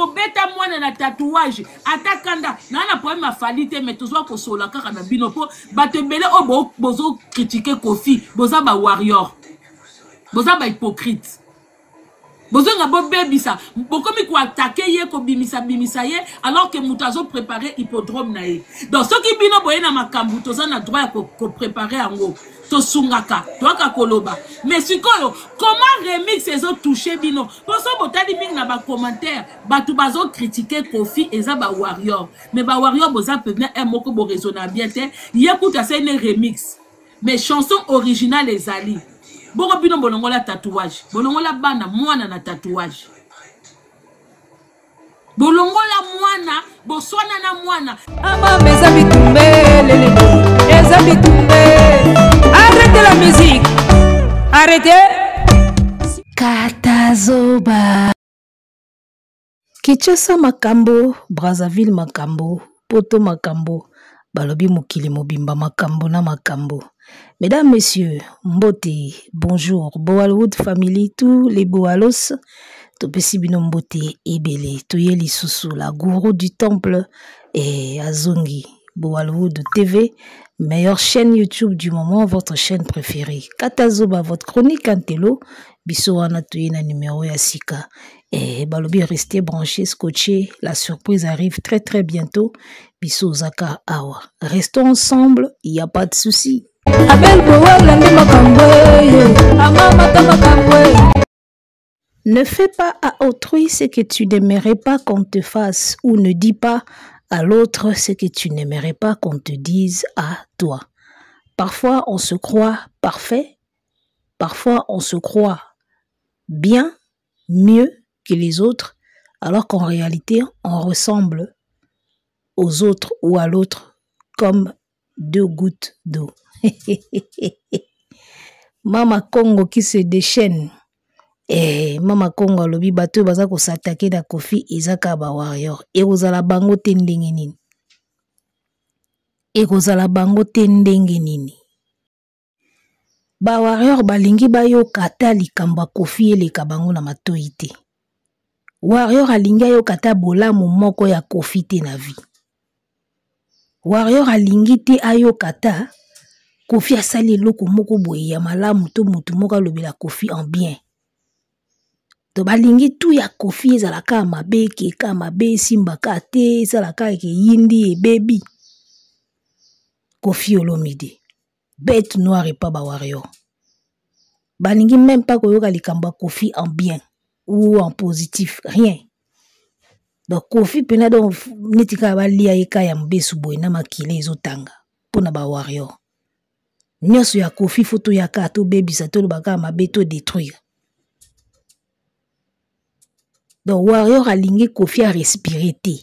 bobeta mwana na tatouage atakanda na problème afalité mais tozwa kosola kaka na bino po batembele o bozo critiquer Kofi boza ba warrior boza ba hypocrite bozo nga bo bebisa bokomi ko attaquer ye ko bimisa ye alors que mutazo préparer hippodrome na ye donc ce qui bino boye na makambu toza na droit ko préparer ango to sungaka toaka koloba mais sikoyo comment remix ezo toucher bino poso botali mingi na ba commentaire batu bazo critiquer Kofi eza ba warrior mais ba warrior boza peut-être un moko bo raisonner bien te yekuta c'est une remix mais chanson originale ezali boko bino bolongola tatouage bolongola bana mwana na tatouage bolongola mwana boswana na mwana ama meza bitumbe lele eza bitumbe. Arrêtez la musique. Arrêtez. Katazoba. Kinshasa makambo, Brazzaville makambo, Poto makambo, balobi mokili mobimba makambo na makambo. Mesdames, messieurs, mbote, bonjour, Boalwood family, tous les Boalos, topesi bino mbote ebele, toye lisusu, la gourou du temple et Azongi, Boalwood TV, meilleure chaîne YouTube du moment, votre chaîne préférée. Katazoba, votre chronique Antelo, biso wana toye na numéro ya sika. Et balobi restez branchés, scotchés, la surprise arrive très très bientôt. Biso Zaka Awa. Restons ensemble, il n'y a pas de souci. Ne fais pas à autrui ce que tu n'aimerais pas qu'on te fasse, ou ne dis pas à l'autre ce que tu n'aimerais pas qu'on te dise à toi. Parfois on se croit parfait, parfois on se croit bien, mieux que les autres, alors qu'en réalité on ressemble aux autres ou à l'autre comme deux gouttes d'eau. Mama Congo qui se déchaîne. Eh, Mama Congo lobi bato baza ko s'attaquer da Kofi Izaka ba warrior. Et ozala bango tendenge nini. Et ozala bango tendenge nini. Ba warrior balingi bayo kata likamba Kofi eleka bango na matoi te. Warrior alingi yo kata bolamu moko ya Kofi te na vie. Warrior alingi te ayo kata Kofi asali eloko moko boye ya malamu to mutu moko alobela Kofi en bien. To balingi tu ya Kofi ezalaka mabe ke ka mabe simbaka te ezalaka ke yindi e baby. Kofi Olomide. Bête noire et pas ba warrior. Balingi même pas koyoka likamba Kofi en bien ou en positif, rien. Donc Kofi pena donc netika ba lia eka ya mbesu boy na makile ezotanga pona ba warrior. Nyoso ya Kofi photo ya kato baby sa to baka mabe to détruire. Donc warrior alingi Kofi a respirer te.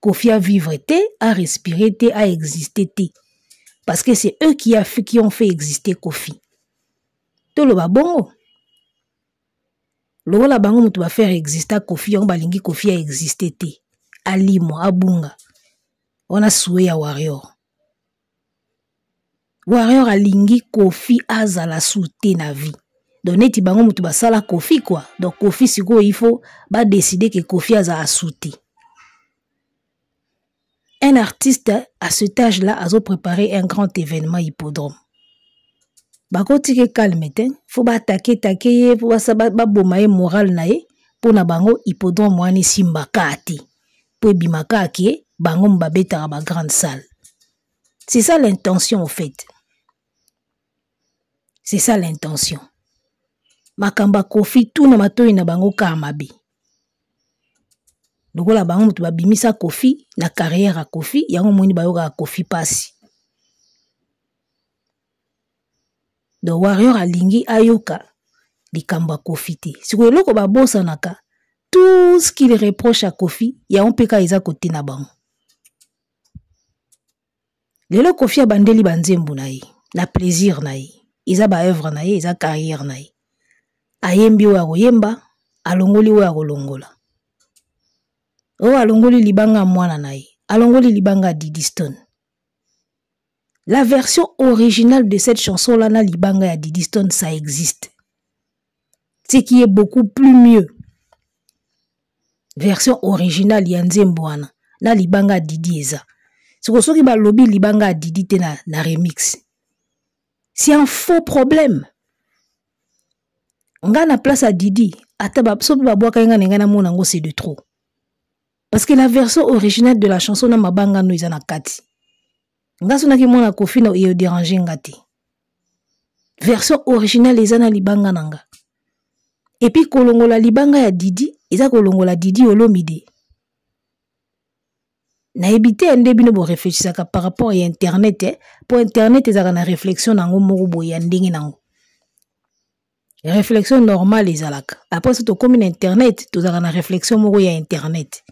Kofi a vivre te, a respirer te, a exister te. Parce que c'est eux qui ont fait exister Kofi. To lo ba bongo. Lo la bango mutu ba faire exister Kofi, on balingi Kofi a exister te. Alimo, abunga. On a soué ya warrior. Warrior alingi Kofi azala soute na vie. Donc neti bango mutu ba sala Kofi quoi. Donc Kofi siko il faut ba décider que Kofi azala soute. Un artiste à cet âge-là a préparé un grand événement hippodrome. Bakoti ke calme ten, faut ba attaquer taquer, faut ba bomaye moral na ye, pour na bango hippodrome wani simbaka ati. Pour bimaka ke bango mbabeta ba grande salle. C'est ça l'intention au fait. C'est ça l'intention. Makamba Kofi tout na matoi na bango kamabe. Lokola bango mutu babimisa Kofi na carrière à Kofi, yango moni bayoka Kofi pasi. Donc warrior alingi ayoka likamba Kofi te. Siko loko ba bossa naka, tout ce qu'il reproche à Kofi, ya on peka eza kote na bango. Lelo Kofi a bandeli banzembu na ye, na plaisir na ye. Iza ba œuvre na ye, iza carrière na ye. Ayembi wa koyemba, alongoli wa kolongola. Oh, alongoli libanga mwana na ye. Alongoli libanga Diddy Stone. La version originale de cette chanson-là, na libanga ya Diddy Stone, ça existe. Ce qui est beaucoup plus mieux. version originale ya nzembo wana na libanga Didi eza soki balobi libanga Didi te na remix c'est un faux problème nga na place à Didi ata soki babwaka nga na mona ngo c'est de trop parce que la version originale de la chanson na mabanga no eza na kati nga sonaki mona Kofi na e déranger nga te version originale eza na libanga nanga et puis kolongola libanga ya Didi eza kolongola Didi Olomide na ebité ende bino bo réfléchissaka par rapport à internet pour internet ezaka na réflexion nango moko boye ya ndenge nango réflexion normale ezalaka après to comme internet tozaka na réflexion moko ya internet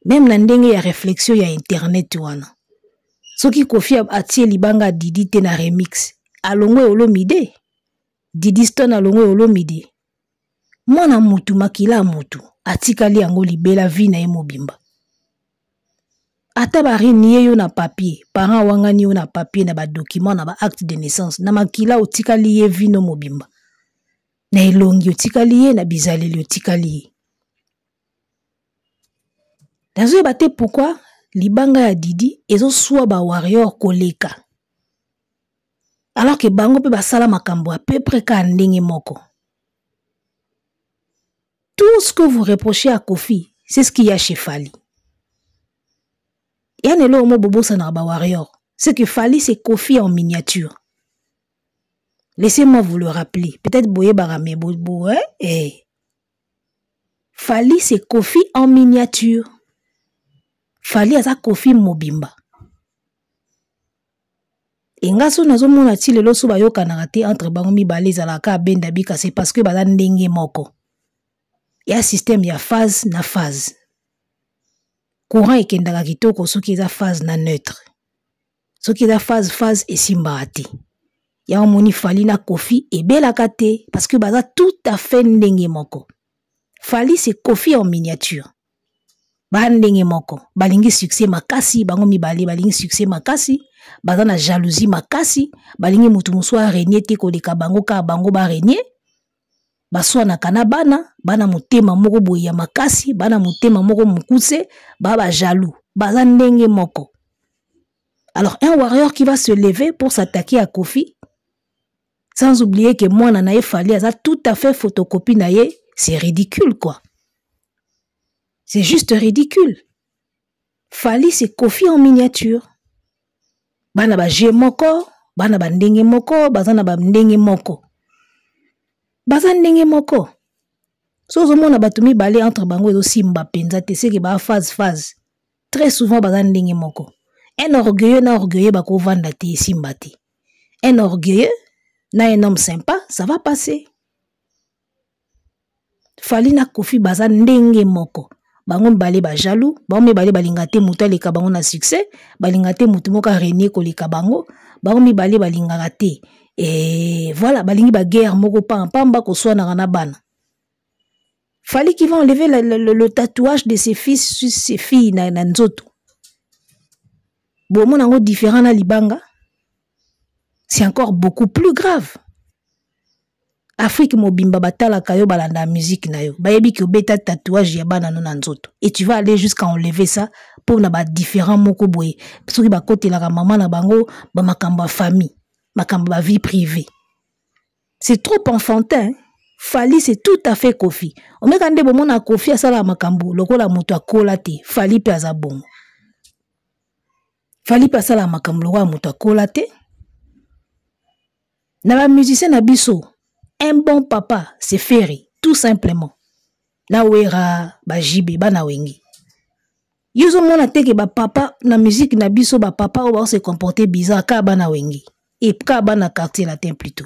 même na ndenge ya réflexion ya internet wana soki Kofi atie libanga Didi te na remix alongwe Olomide Didi Stone alongwe Olomide mwana mutu makila mutu atikali yango libela vi na ye mobimba ata barenie yo na papier parent wangani yo na papier na ba document na ba acte de naissance na makila otikali ye vi no mobimba na elongi otikali ye na bizaleli otikali ye nazo bate pourquoi libanga ya Didi ezo soit ba warrior koleka alors que bango pe basala makambo à peu près ka ndenge moko. Tout ce que vous reprochez à Kofi, c'est ce qu'il y a chez Fally. Et un élo homo bobo sanaba warrior. Ce que Fally, c'est Kofi en miniature. Laissez-moi vous le rappeler. Peut-être boye barame bobo, hein? Eh. Fally, c'est Kofi en miniature. Fally aza Kofi mobimba. Et ngaso nazo mona ti lelo so bayoka na raté entre bango mibale zalaka benda bika c'est parce que bala ndenge moko. Il y a un système, il y a phase na phase. Courant et kendaka kitoko soki eza phase na neutre. Soki eza phase et simbati. Il y a un moni Fally na Kofi et belaka te parce que baza tout à fait ndenge moko. Fally c'est Kofi en miniature. Ba ndenge moko. Balingi succès makasi, bango mibale balingi succès makasi. Baza na jalousie makasi, balingi mutu muswa renier te koleka bango ka bango ba renier. Baswa na kana bana mutema moko boye ya makasi, bana mutema moko mukuse, ba jaloux, baza ndenge moko. Alors un warrior qui va se lever pour s'attaquer à Kofi, sans oublier que moi na ye Fally aza tout à fait photocopie na ye, c'est ridicule quoi. C'est juste ridicule. Fally c'est Kofi en miniature. Bana ba je moko, bana ba ndenge moko, bazana ba ndenge moko. Bazan ndenge moko. So mona batumi balé entre bango et simba penza te c'est que ba phase. Très souvent bazan ndenge moko. Un orgueilleux na orgueilleux bako vanda te simba te. Un orgueilleux na un homme sympa, ça va passer. Fally na Kofi bazan ndenge moko. Bango balé ba jaloux, bango balé balingate muta leka bango na succès, balingate mutu moka renier ko leka bango, bango balé balingate. Et voilà, balingi ba guerre moko pamba ko soit na bana. Fally qui va enlever le tatouage de ses fils sur ses filles na nzoto. Bon mon nango différent na libanga. C'est encore beaucoup plus grave. Afrique mobimba batala kayo balanda musique na yo. Bayebi ki obeta tatouage ya bana no na nzoto. Et tu vas aller jusqu'à enlever ça pour na ba différent moko boye. Soki ba kote la maman na bango ba makamba famille. Makamba vie privée. C'est trop enfantin. Hein? Fally c'est tout à fait Kofi. On met quand de bon na Kofi à sala makambo, lokola moto akola te. Fally pe aza bon. Fally pe sala makambo lokola moto akola te. Na ba musicien na biso, un bon papa c'est Ferry, tout simplement. Na wera ba jibe ba na wengi. Yuzo mona teke ba papa na musique na biso ba papa o ba se comporter bizarre ka ba na wengi. Et ka bana quartier latin plutôt.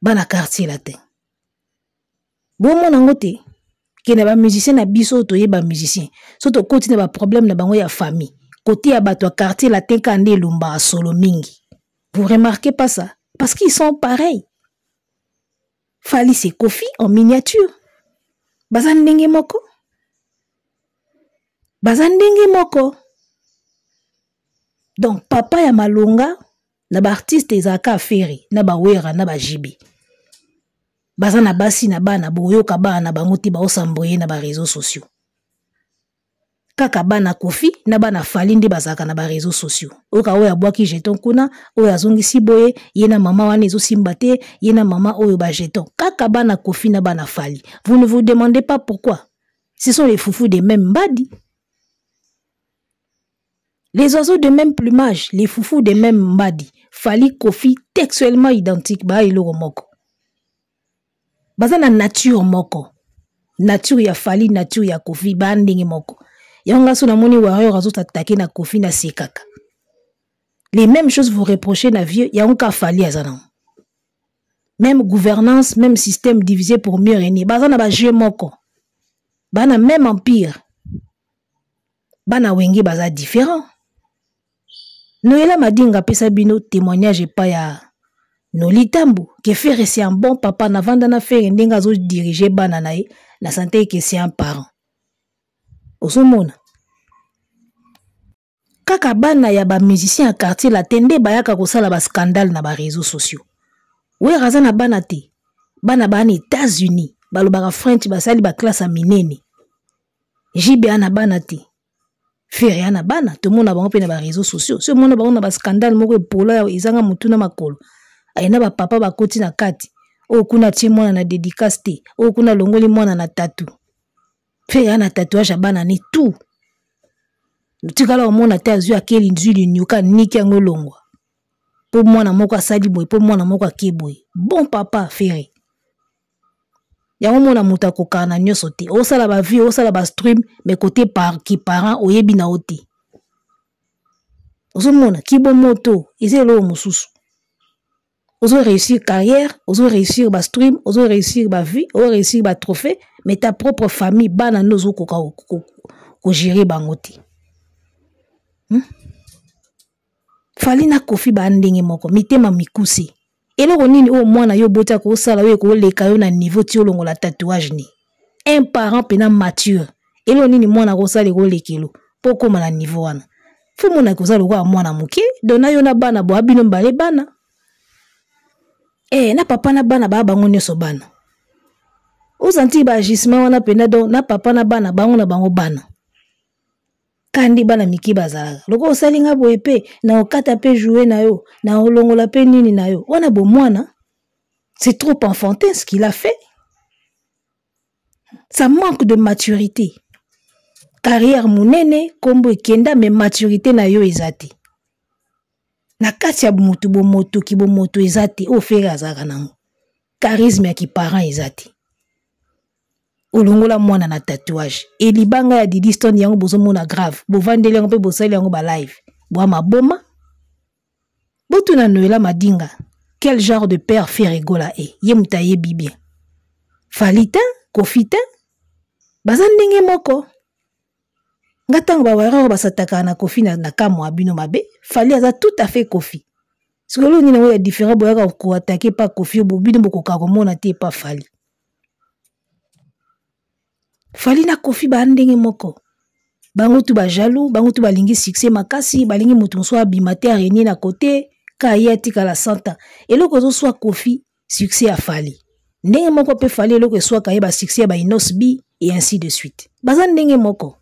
Bana quartier latin. Bon mon angote, qui n'est pas musicien na biso to yeba musicien. So to continue ba problème na bango ya famille. Côté ya bato quartier latin kande lumba solo mingi. Vous remarquez pas ça? Parce qu'ils sont pareils. Fally c'est Kofi en miniature. Bazan ndenge moko. Bazan ndenge moko. Donc papa ya malonga na ba artiste ezaka Ferry na ba wera na ba jibi baza na basi na bana boyoka bana bango te baosamboye na ba réseaux sociaux kaka bana Kofi na bana Fally nde bazaka na ba réseaux sociaux oka oya bwaki jeton kuna oya zongisi boye yena mama wana ezosimba te yena mama oyo ba jeton kaka bana Kofi na bana Fally. Vous ne vous demandez pas pourquoi. Ce sont les foufous des mêmes mbadi, les oiseaux de même plumage, les foufous des mêmes mbadi. Fally Kofi textuellement identique ba iloro moko baza na nature moko, nature ya Fally, nature ya Kofi ba ndenge moko. Yanga so na moni warrior azo attaquer na Kofi na sekaka. Les mêmes choses vous reprochez na vieux yanga Fally azana. Même gouvernance, même système divisé pour mieux régner. Baza na ba jeu moko. Bana même empire. Bana wenge baza différent. Noela Madinga pesa bino témoignage pas ya Nolitambu que faire c'est un bon papa na vanda na faire ndenga zo diriger bana na ye na santé que c'est un parent. Osomona kaka bana ya ba musicien à quartier la tende bayaka kosala ba scandale na ba réseaux sociaux. We raza na bana te bana bana États-Unis balobaka French basali ba classe a minene jibe ana bana te faire ana bana tout monde bango pe na ba réseaux sociaux ce monde bango na ba scandale moko epola izanga mutuna makolo ayina ba papa ba koti na kati o kuna tie mwana na dédicace te o kuna longoli mwana na tatou faire ana tatouage bana ni tout tikala o mona te azu akeli nzuli nyuka niki yango longwa po mwana moko asali boy po mwana moko akeboy bon papa faire yango mona muta kokana nyoso te osala ba vie osala ba stream mais côté par qui parent oyebi na ote osomona kibo moto ezelo mususu ozo réussir carrière ozo réussir ba stream ozo réussir ba vie ozo réussir ba trophée mais ta propre famille bana nozo ko gérer bango te Fally na Kofi ba ndenge moko mitema mikuse eloko nini o mwana yo bota ko sala yo ko leka yo na niveau ti olongo la tatouage ni un parent pena mature eloko nini mwana ko sala ko lekelo poko mala niveau wana fu mona ko sala ko mwana muke dona yo na bana bo abino mbale bana na papa na bana ba bango nyoso bana ozanti ba agissement wana pena don na papa na bana bango na bango bana kandi bana miki bazalaka loko osalinga boye pe na okata pe jouer na yo na olongola pe nini na yo wana bo mwana c'est trop enfantin ce qu'il a fait, ça manque de maturité. Carrière munene kombo ekenda mais maturité na yo ezati na kati ya mutu bo moto ki bo moto ezati o fera azaka nango charisme ya ki parent ezati olongola mwana na tatouage elibanga ya Didi Stone yango bozo mona grave bovandeli yango pe bosali yango ba live bwa maboma botu na Noela Madinga quel genre de père fait rigola ye mutaye bien Falita Kofita bazandenge moko ngatanga ba wara basataka na Kofi na kamo abino mabe Fally aza tout à fait Kofi sikolo ni na différent boyaka ko attaquer pas Kofi bobino boko ka komona te pas Fally Fally na Kofi ba ndenge moko bango tu ba jaloux bango tu balingi succès makasi balingi mutu moso abimate arenie na côté ka yeti kala santa eloko zo soit Kofi succès à Fally ndenge moko pe Fally eloko soit ka yeba succès ba Inosbi et ainsi de suite baza ndenge moko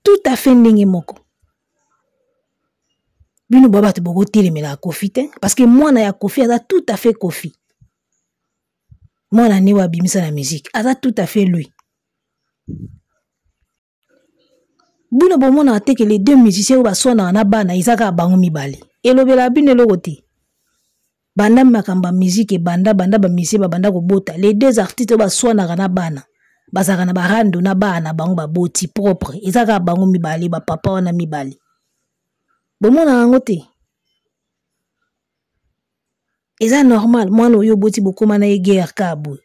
tout à fait ndenge moko bino baba te boko telemela Kofi te parce que mwana ya Kofi aza tout à fait Kofi mwana ni wa bimisa na musique aza tout à fait lui bino bomona ate que les deux musiciens ba sona na bana izaka bango mibale elobela bino eloko te banda makamba musique banda ba musicien banda ko bota les deux artistes ba sona na bana bazaka na barando na bana bango ba boti propre izaka bango mibale ba papa wana mibale bomona ngo te eza normal mwana oyo boti bokoma na guerre kabo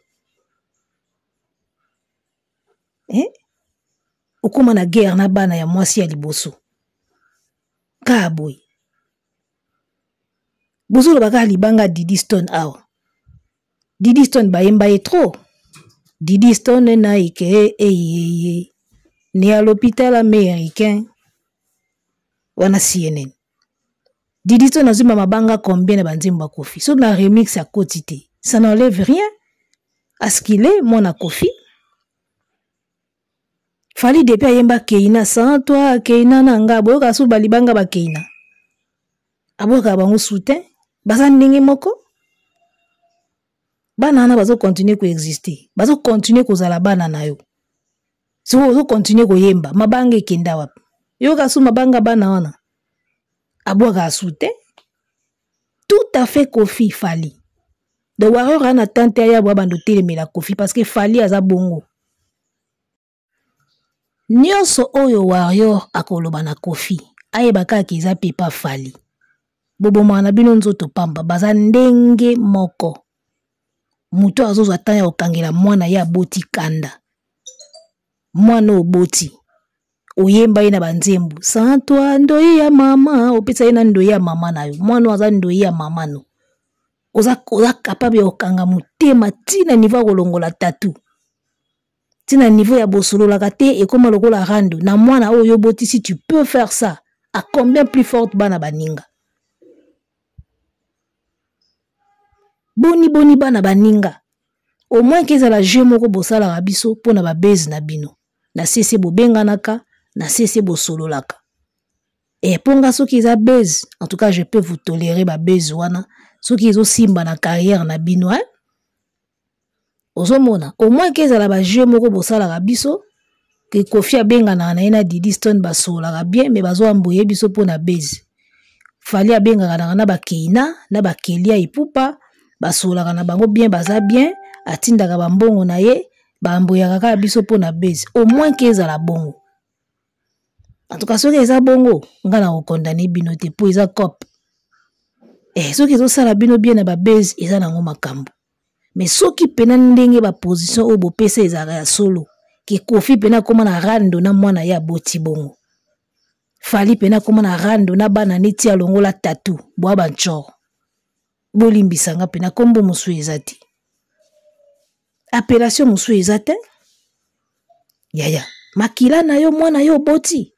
okoma na guerre na bana ya mwasi ya liboso kabo bozolo baka libanga Didi Stone awa Didi Stone bayemba ye trop Didi Stone na ike ni à l'hôpital américain wana CNN Didi Stone azuma mabanga combien na banzemba Kofi so na remix ya kotite Ça n'enlève rien à ce qu'il est, mon Kofi. Fali depuis ayemba keina sans toi keina nanga boyoka su balibanga ba keina. Aboka bango soutien, baza ndenge moko. Bana na bazo continuer ko exister. Bazo continuer ko zala bana na yo. Si bazo continuer ko yemba, mabanga kenda wapi. Yoka su mabanga bana wana. Aboka soutien. Tout à fait Kofi Fali. De warrior ana tante ya bwa bando telemela Kofi parce que Fali aza bongo. Nyonso oyo warrior akoloba na Kofi ayebaka kiza pepa Fali. Bobo mwana bino nzoto pamba baza ndenge moko. Muto azozo atanya okangela mwana ya boti kanda. Mwana oboti. Oyemba ina banzembu. Santwa ndoi ya mama. Opesa ina ndoi ya mama na yo. Mwana waza ndoi ya mama no. Oza capable okanga mutema tina niveau kolongola tatu. Tina niveau ya bosolo la kate et comme lokola rando. Na mwana oyo boti si tu peux faire ça. À combien plus forte bana baninga? Boni bana baninga. Au moins qu'ils a la jeu moko bosala rabiso pona ba base na bino. Na cesse bo benganaka, na cesse bo solo laka. Et ponga soki za base, en tout cas je peux vous tolérer ba base wana. Soki zo simba na carrière na bino hein. Ozomona, au moins qu'ils a la jeu moko bosala rabiso que Kofi abengana na ina Didi Stone ba sola bien mais bazo amboye biso pona base. Fali abengana na ba keina, na ba kelia ipupa. Basolaka na bango bien baza bien atindaka bambongo na ye bamboyaka kaka biso pona base au moins qu'eza la bongo en tout cas soki eza bongo nga na condamner bino te po eza cop soki ezosala bino bien na ba base eza nango makambo mais soki pena ndenge ba position o bo pesa ezaka ya solo ke Kofi pena koma na rando na mwana ya boti bongo Fali pena koma na rando na bana neti ya longola tatu bwa banchoro bolimbisanga pena kombo musu ezati appellation musu ezate yaya makila na yo mwana yo boti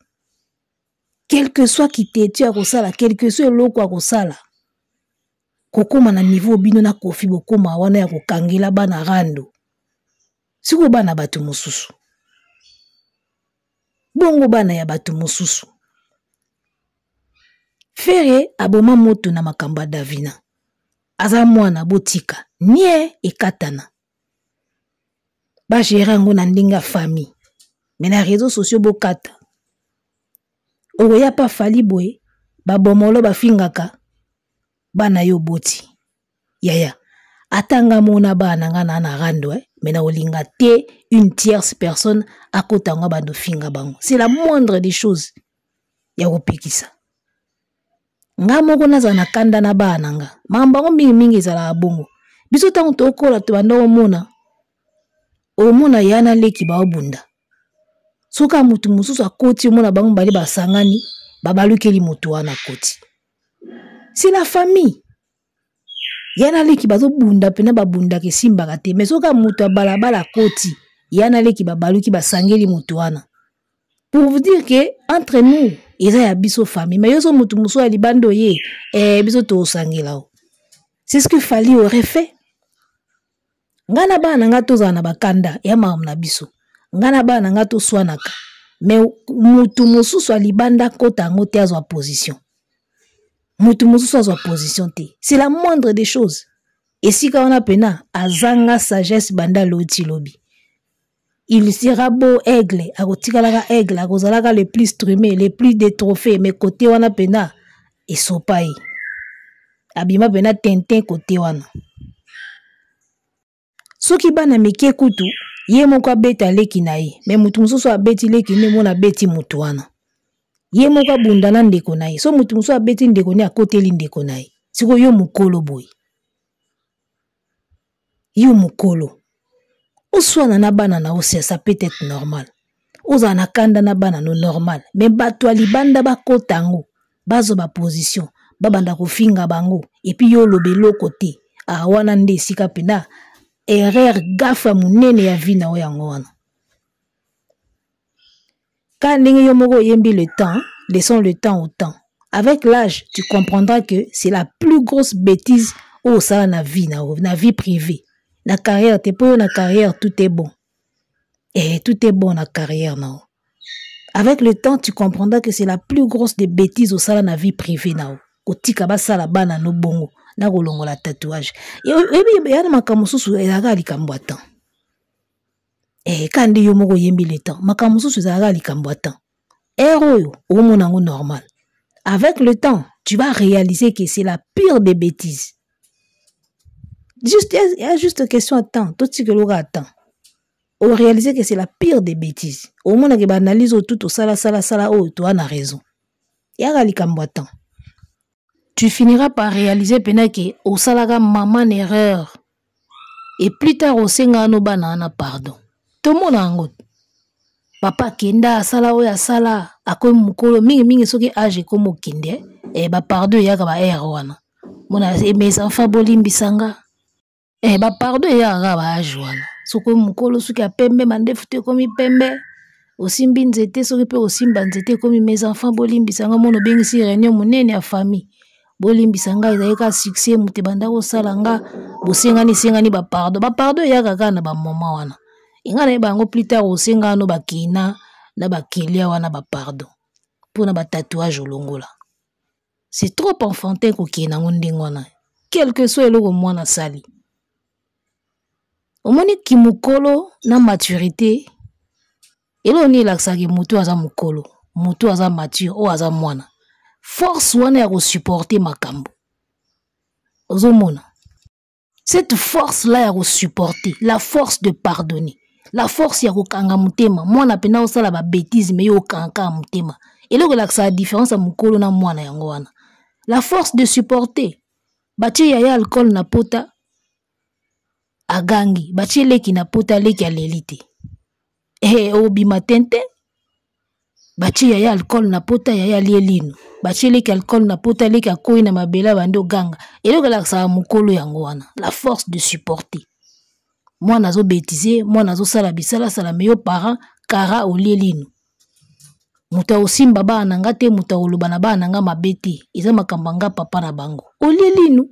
quel que soit qui te à kosala quel que soit loko a kosala kokoma na niveau bino na Kofi bokoma wana ya kokangela bana rando siko bana batu mususu bongo bana ya batu mususu Fere aboma moto na makamba Davina aza mwana botika nie ekatana ba gérer ngo na ndinga famille mais na réseaux sociaux bokata oya pa Fali boy ba bomolo ba fingaka bana yo boti yaya atanga mona bana ngana na rando mais na olinga te une tierce personne à côté nga bando finga bango c'est la moindre des choses ya kopekisa nga moko naza na kanda na bana nga mambango mingi ezala bongo biso tango tokola to banda omona yana leki ba obunda soka mutu mususu akoti omona bango bali basangani babalukeli mutu wana koti c'est la famille yana leki bazo bunda pena babunda ke simba te mais soka mutu balabala koti yana leki babaluki basangeli mutu wana pour vous dire que entre nous eza ya biso famille mais yoso mutu musu ali bando ye biso to sangela c'est ce que Fali aurait fait ngana bana nga tozana na bakanda ya mamu na biso ngana bana nga to swanaka mais mutu mususu ali banda kota ngo te azwa position mutu mususu azwa position te c'est la moindre des choses et si ka wana pena azanga sagesse banda loti lobi il sera beau aigle, akotikalaka aigle, akozalaka le plus streamé, le plus de trophées, mais côté wana pena, et sopai. Abima pena tintin côté wana. Soki bana meke kutu, ye moko beta leki na ye, mais mutu mususu abeti leki ne mona beti mutu wana. Ye moko bundana ndeko na ye, so mutu mususu abeti ndeko ne akoteli ndeko na ye. Siko yo mukolo boy. Yo mukolo. Oswana na bana na osia, ça peut être normal. Oza na kanda na bana no normal. Mais bato alibanda ba kotango, bazo ba position, babanda kofinga bango, et puis yo lobelo côté. Wana nde sika pena, erreur gafa munene ya vi na oyango wana. Quand yo moko yembi le temps, laissons le temps au temps. Avec l'âge, tu comprendras que c'est la plus grosse bêtise Oh, ça, na vie privée. Na carrière, t'es pas na carrière, tout est bon. Et tout est bon na carrière, non. Avec le temps, tu comprendras que c'est la plus grosse des bêtises au salon na vie privée, non. Kotika ba sala bana no bongo, na kolongo la tatouage. Et yana makamususu ezaka likambo atan. Kandi yo moko yembi le temps, makamususu ezaka likambo atan. Héros, au monango normal. Avec le temps, tu vas réaliser que c'est la pire des bêtises. Il y a juste question à temps. Tout ce que l'on attend. On réalise que c'est la pire des bêtises. Au moins, on analyse tout au sala, oh, tu as raison. Il y a un temps. Tu finiras par réaliser que au salaga maman erreur. Et plus tard, au senga no banana pardon. Tout le monde a un papa kenda sala oya sala akoy mukolo mingi soki age komo kende ba pardon ya ka ba wana. Mona mes enfants bolimbisanga. Ba pardon ya ka ba age wana. Soko mukolo soki apembe mandefu te komi pembe. Osimbi nzete soki pe osimba nzete komi mes enfants bolimbisanga mono bengisi réunion monene ya famille. Bolimbisanga ezalika succès muté banda ko salanga bosengani ba pardon. Ba pardon ya ka na ba mama wana. Ingana bango plus tard au senga no bakina na bakelia wana ba pardon pour na ba tatouage olongola. C'est trop enfantin ko kina ngondingwana. Quel que soit le mwana sali. Omoni kimukolo na maturité. Elo ni laksaki mutu aza mukolo, mutu aza mature o aza mwana. Force wana ya ko supporter makambo. Ozomona. Cette force là ya ko supporter, la force de pardonner. La force ya kokanga mutema mwana pena osala ba bêtise mais yo kanka mutema eloko la sa différence a mukolo na mwana yango wana la force de supporter batie ya alcool na pota agangi batie leki na pota leki ya lelite obima tente batie ya alcool na pota ya lielino batie leki alcool na pota leki akoi na mabela bando ganga eloko la sa mukolo yango wana la force de supporter. Moi nazo bêtiser, moi nazo sala bisala sala meyo parent kara olielino. Muta osimba ba nanga te muta oluba na ba nanga mabeti. Eza makambanga papa na bango. Olielino.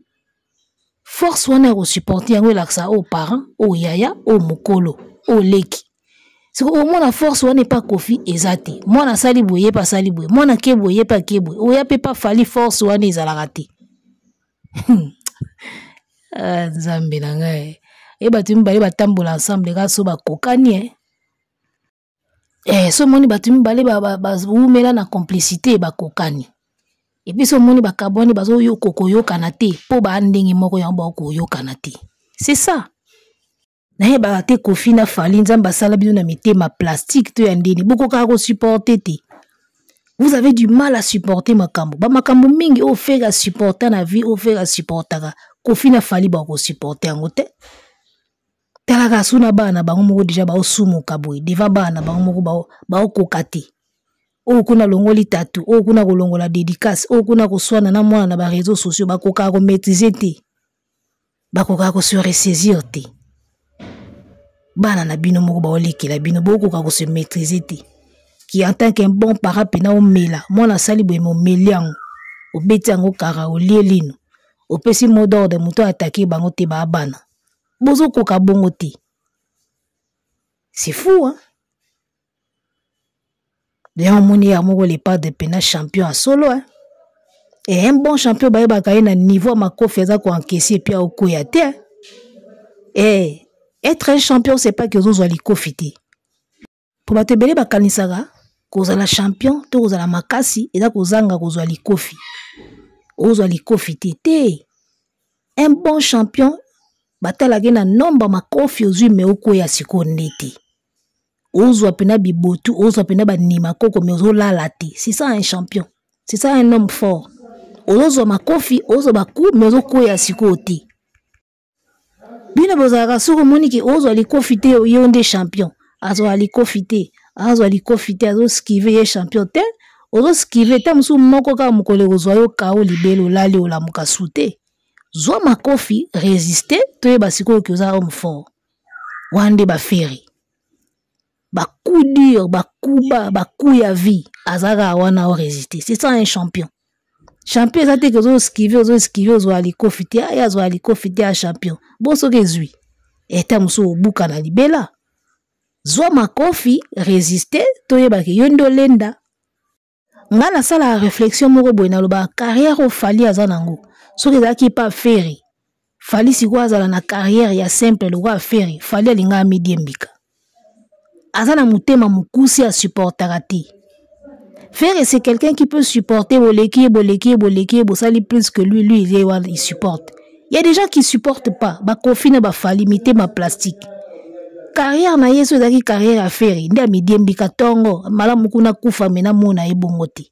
Force wana ko supporter yango laksa o parent, o yaya, o mukolo, o leki. Siko o mona force wana pas kofi ezati. Moi na sali boye pa sali boye. Moi na kebo ye pa kebo. O ya pe pa fali force wana ezalaka te. Nzambe na ngai. Et batumi bale batambola ensemble ga so ba kokani so moni batumi bale ba umela na complicité ba kokani et puis so moni ba kaboni bazo yo kokoyo kanate po ba ndenge moko ya ba koyo kanate c'est ça na ba te kofi na fali nzamba sala bino na mitema plastique to ya ndeni boko ka ko supporter te. Vous avez du mal à supporter makambo ba makambo mingi o faire supporter na vie o faire supporter kofi na fali ba ko supporter ngote. Talaka suna bana bango moko déjà ba osumu kaboy deva bana bango moko ba okokate o kuna longoli tatu o kuna kolongola dédicace o kuna koswana na mwana na ba réseaux sociaux ba koka ko maîtriser te ba koka ko se ressaisir te bana na bino moko ba olekela bino boko ka ko se maîtriser te qui en tant qu'un bon parent pena o mela mwana sali boye mo meliango o betango kara o lielino o pesi mot d'ordre muto attaquer bango te ba bana. Bozo koka bongote. C'est fou, hein? D'ailleurs, mon y a les pas de pena champion à solo, hein? Et un bon champion, bah, il y a un niveau, ma confiance à encaisser, puis à okoyate, hein? Et être un champion, c'est pas que vous allez profiter. Pour te belle, bah, kanisaga, vous allez champion, vous allez makasi, et là, vous allez kofi. Vous allez profiter. Un bon champion, batala gena nomba makofi ozui me okoya siko neti. Ozo apena bibotu, ozo apena banima koko me ozo lalate. C'est ça un champion. C'est ça un homme fort. Ozo makofi, ozo baku me ozo koya siko oti. Bina bozaka soko moniki ozo alikofite yonde champion. Azo alikofite, azo skive ye champion te. Ozo skive te musu moko ka mukole ozo yo kao libelo lali ola mukasute. Zwa makofi résister to basiko ki oza homme fort wande ba feri ba coup dur ba coup ya vie azaka wana o résister c'est ça un champion champion ezate ke zo skiver zo ali Kofi te ya zo ali Kofi te a champion boso ke zui eta muso buka na libela zo makofi résister toyeba ke yondo lenda ngana sala réflexion moko boye na loba carrière o Fally azanango soki ezalaki pa feri Fally siko azala na carrière ya simple lo wa feri Fally alinga Midi Mbika azana mutema mukusi a supportera te. Ferry c'est quelqu'un qui peut supporter boleki bosali plus que lui il supporte. Il y a des gens qui supportent pas ba Kofi na ba Fally mitema plastique. Carrière na yeso ezaki carrière à Ferry nda Midi Mbika tongo malamu kuna kufa mena mona ebongote.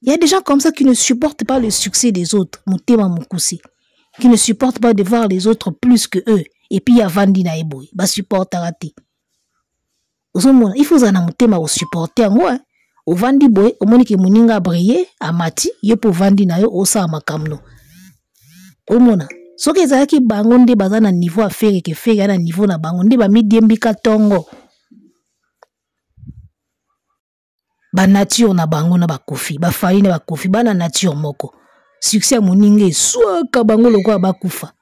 Il y a des gens comme ça qui ne supportent pas le succès des autres, mutema mukusi, qui ne supportent pas de voir les autres plus que eux et puis ya vandi na eboy ba supportera te. Il faut zana mutema au supporter ngo au vandi boy au monike muninga briller amati ye po vandi na yo osa makamno au mona soki ezalaki bango nde baza na niveau à faire que faire na niveau na bango nde ba Midi Mbika tongo ba nature na bango na ba Kofi ba Fally na ba Kofi ba na nature moko succès muninga swaka bango lokwa ba kufa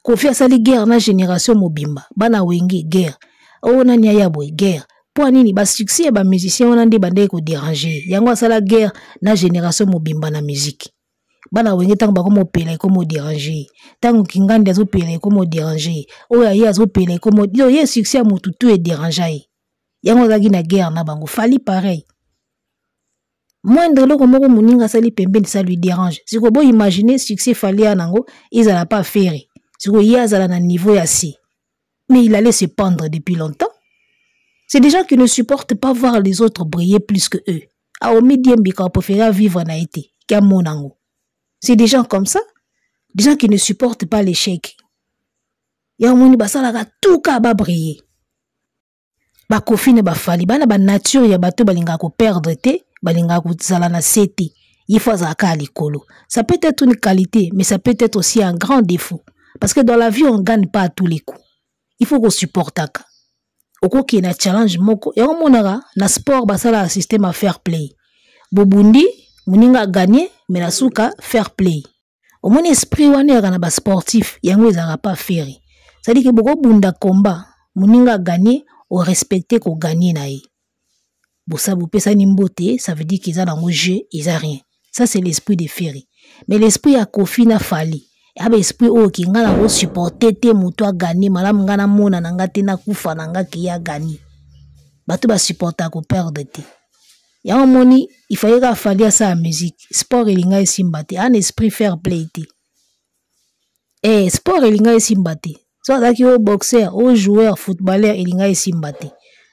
Kofi asali guerre na génération mobimba bana wenge guerre ona nya ya boy guerre pour nini ba succès ba musicien on andi bande ko déranger yango asala guerre na génération mobimba na musique bana wenge tango ba komo pela komo déranger tango kingandi azo pela komo déranger oya ye azo pela komo yo ye succès mutu tout est déranger yango zaki na guerre na bango Fally pareil moindre loko moko muninga sali pembeni ça lui dérange siko bo imaginer succès Fally anango ils ala pas faire siko ye azala na niveau ya si mais il allait se pendre depuis longtemps. C'est des gens qui ne supportent pas voir les autres briller plus que eux. A au Midi Mbika on préfère vivre en Haïti qu'à Monango. C'est des gens comme ça, des gens qui ne supportent pas l'échec. Ya moni basala ka tout ka ba briller. Ba Kofi ne ba Fally bana ba nature ya bato balinga ko perdre te, balinga ko zala na sete. Il faut zaka likolo. Ça peut être une qualité, mais ça peut être aussi un grand défaut parce que dans la vie on gagne pas à tous les coups. Il faut qu'on supporte ça. Oko ki na challenge moko ya monaka na sport basala système à fair play. Bobundi muninga gagner mais na suka fair play. Au mon esprit wana na ba sportif yango ezaka pas Ferry. Ça dit que boko bunda combat muninga gagner au respecter ko gagner na ye. Bosa bo pesa ni mbote ça veut dire qu'ils a dans le jeu, ils a rien. Ça c'est l'esprit de Ferry. Mais l'esprit ya Kofi na Fally abe esprit o ki ngala o supporter te mutu a gagner malamu ngana mona nanga te na kufa nanga ki ya gagner bato ba supporter ko perdre te ya moni il fallait ka Fally sa musique sport elinga esimba te un esprit fair play te sport elinga esimba te so azaki o boxeur o joueur footballeur elinga esimba te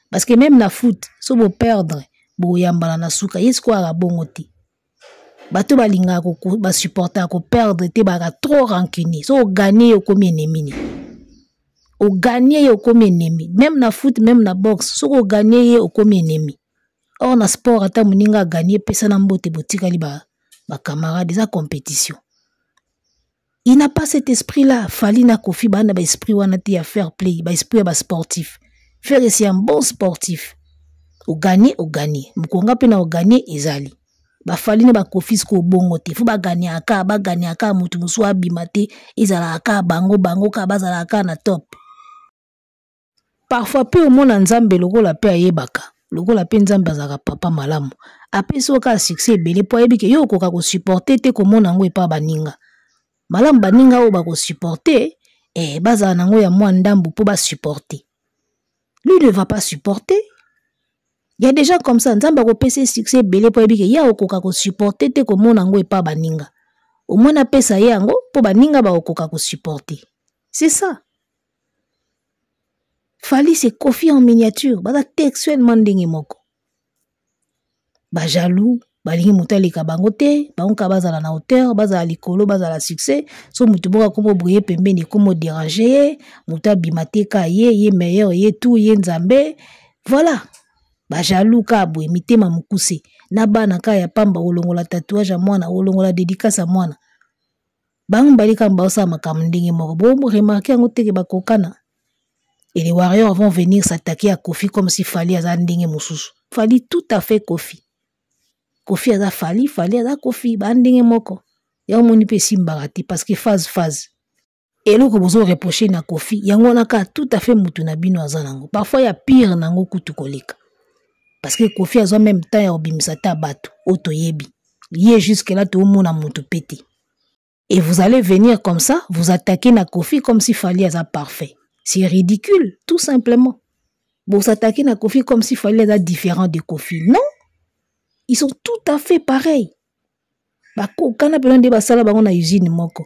parce que même na foot so bo perdre bo yambala na suka yesko ala bongo te bato balinga ko ba supporter ko perdre te ba trop rancunier so gagner yo comme ennemi o gagner yo comme ennemi même na foot même na boxe so ko gagner yo comme ennemi or na sport ata muninga gagner pesa na mbote botika li ba camarades des compétition il n'a pas cet esprit là Fally na Kofi ba na ba esprit wana te ya fair play ba esprit ba sportif faire c'est un bon sportif o gagner mukonga pe na o gagner ezali ba Fally ne ba Kofi ko bongo te fu ba gagner aka mutu musu abimate ezala aka bango ka bazala aka na top parfois pe au monde nzambe lokola pe ayebaka lokola pe nzambe azaka papa malamu apeso ka succès belé po ebike yo koka ko supporter te ko mona ngo epa baninga malamu baninga o ba ko supporter bazala nango ya mwa ndambu po ba supporter lui ne va pas supporter. Il y a des gens comme ça, nzamba ko pese succès belé po ebike ya okoka ko supporter te ko mona ngo epa baninga. Au moins pesa yango po baninga ba okoka ko supporter. C'est ça. Fally c'est Kofi en miniature, ba textuellement ndenge moko. Ba jaloux, ba lingi mutali ka bango te, ba onka bazala na hauteur, bazala likolo, bazala succès, so mutu boka ko briller pembeni komo déranger, muta bimate ka ye meilleur, ye tout, ye nzambe. Voilà. Ba jaloux ka boye mitema mukuse na bana ka ya pamba olongola tatouage ya mwana olongola dédicace ya mwana bango balika mbaosa makamndingi moko bo remarquer ngo teke bakokana et les warriors vont venir s'attaquer à Kofi comme si Fally azandingi mususu Fally tout à fait Kofi Kofi aza Fali aza Kofi ba ndenge moko ya moni pe simbaka te parce que phase eloko bozo reprocher na Kofi yango naka tout à fait mutu na bino aza nango parfois ya pire nango kutu koleka parce que Kofi azo même temps ya obimisa ta bato otoyebi lié jusque là to mona mutu pété et vous allez venir comme ça vous attaquer na Kofi comme si Fali aza parfait c'est ridicule tout simplement vous attaquer na Kofi comme si Fali aza différent de Kofi non ils sont tout à fait pareils. Bako kana pelon de basala bango na usine moko.